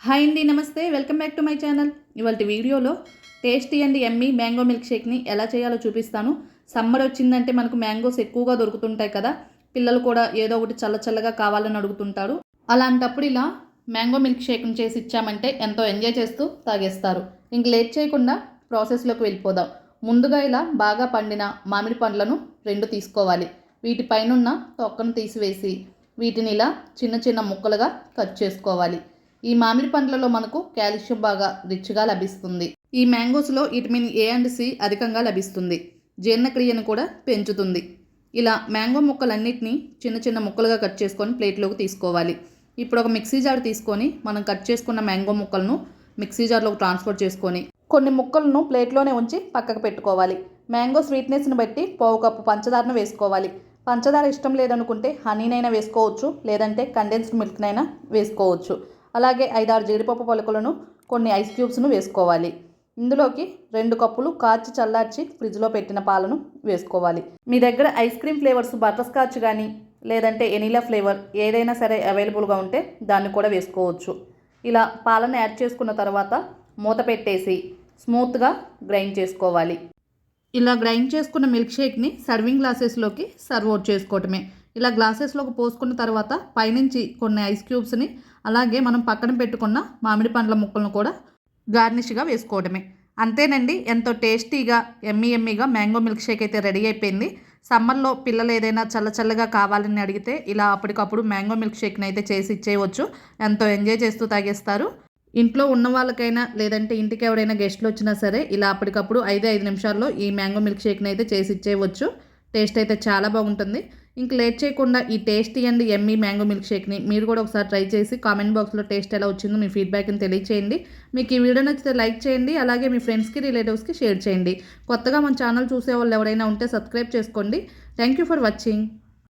Hi అండి, నమస్తే. Welcome back to my channel. ఇవాళ వీడియోలో tasty and yummy mango milk షేక్ని ఎలా చేయాలో చూపిస్తాను. సమ్మర్ వచ్చిందంటే మనకు మ్యాంగోస్ ఎక్కువగా దొరుకుతుంటాయి కదా. పిల్లలు కూడా ఏదో ఒకటి చల్లగా కావాలని అడుగుతుంటారు. అలాంటప్పుడు ఇలా మ్యాంగో మిల్క్ షేక్ని చేసి ఇచ్చామంటే ఎంతో ఎంజాయ్ చేస్తూ తాగేస్తారు. ఇంక లేట్ చేయకుండా ప్రాసెస్లోకి వెళ్ళిపోదాం. ముందుగా ఇలా బాగా పండిన మామిడి పండ్లను 2 తీసుకోవాలి. వీటిపైనున్న తొక్కను తీసివేసి వీటిని ఇలా చిన్న ముక్కలుగా కట్ చేసుకోవాలి. ఈ మామిడి పండ్లలో మనకు కాల్షియం బాగా రిచ్గా లభిస్తుంది. ఈ మ్యాంగోస్లో విటమిన్ ఏ అండ్ సి అధికంగా లభిస్తుంది. జీర్ణక్రియను కూడా పెంచుతుంది. ఇలా మ్యాంగో ముక్కలన్నిటినీ చిన్న ముక్కలుగా కట్ చేసుకొని ప్లేట్లోకి తీసుకోవాలి. ఇప్పుడు ఒక మిక్సీ జార్ తీసుకొని మనం కట్ చేసుకున్న మ్యాంగో ముక్కలను మిక్సీ జార్లోకి ట్రాన్స్ఫర్ చేసుకొని కొన్ని ముక్కలను ప్లేట్లోనే ఉంచి పక్కకు పెట్టుకోవాలి. మ్యాంగో స్వీట్నెస్ని బట్టి 1/2 కప్పు పంచదారను వేసుకోవాలి. పంచదార ఇష్టం లేదనుకుంటే హనీనైనా వేసుకోవచ్చు, లేదంటే కండెన్స్డ్ మిల్క్నైనా వేసుకోవచ్చు. అలాగే 5-6 జీడిపప్పు పలుకులను, కొన్ని ఐస్ క్యూబ్స్ను వేసుకోవాలి. ఇందులోకి 2 కప్పులు కాచి చల్లార్చి ఫ్రిడ్జ్లో పెట్టిన పాలను వేసుకోవాలి. మీ దగ్గర ice cream flavours butter scotch కానీ లేదంటే ఎనీలా ఫ్లేవర్ ఏదైనా సరే అవైలబుల్గా ఉంటే దాన్ని కూడా వేసుకోవచ్చు. ఇలా పాలను యాడ్ చేసుకున్న తర్వాత మూత పెట్టేసి స్మూత్గా గ్రైండ్ చేసుకోవాలి. ఇలా గ్రైండ్ చేసుకున్న మిల్క్ షేక్ని సర్వింగ్ గ్లాసెస్లోకి సర్వ్ అవుట్ చేసుకోవటమే. ఇలా గ్లాసెస్లోకి పోసుకున్న తర్వాత పైనుంచి కొన్ని ఐస్ క్యూబ్స్ని అలాగే మనం పక్కన పెట్టుకున్న మామిడి పండ్ల ముక్కలను కూడా గార్నిష్గా వేసుకోవడమే. అంతేనండి, ఎంతో టేస్టీగా యమ్మీగా మ్యాంగో మిల్క్ షేక్ అయితే రెడీ అయిపోయింది. సమ్మర్లో పిల్లలు ఏదైనా చల్లగా కావాలని అడిగితే ఇలా అప్పటికప్పుడు మ్యాంగో మిల్క్ షేక్ని అయితే చేసి ఇచ్చేయవచ్చు. ఎంతో ఎంజాయ్ చేస్తూ తాగేస్తారు. ఇంట్లో ఉన్న వాళ్ళకైనా లేదంటే ఇంటికి ఎవరైనా గెస్ట్లు వచ్చినా సరే ఇలా అప్పటికప్పుడు 5 నిమిషాల్లో ఈ మ్యాంగో మిల్క్ షేక్ని అయితే చేసి ఇచ్చేయవచ్చు. టేస్ట్ అయితే చాలా బాగుంటుంది. ఇంక లేట్ చేయకుండా ఈ tasty and yummy mango milk షేక్ని మీరు కూడా ఒకసారి ట్రై చేసి కామెంట్ బాక్స్లో టేస్ట్ ఎలా వచ్చిందో మీ ఫీడ్బ్యాక్ని తెలియచేయండి. మీకు ఈ వీడియో నచ్చితే లైక్ చేయండి. అలాగే మీ ఫ్రెండ్స్కి రిలేటివ్స్కి షేర్ చేయండి. కొత్తగా మన ఛానల్ చూసే వాళ్ళు ఎవరైనా ఉంటే సబ్స్క్రైబ్ చేసుకోండి. Thank you for watching.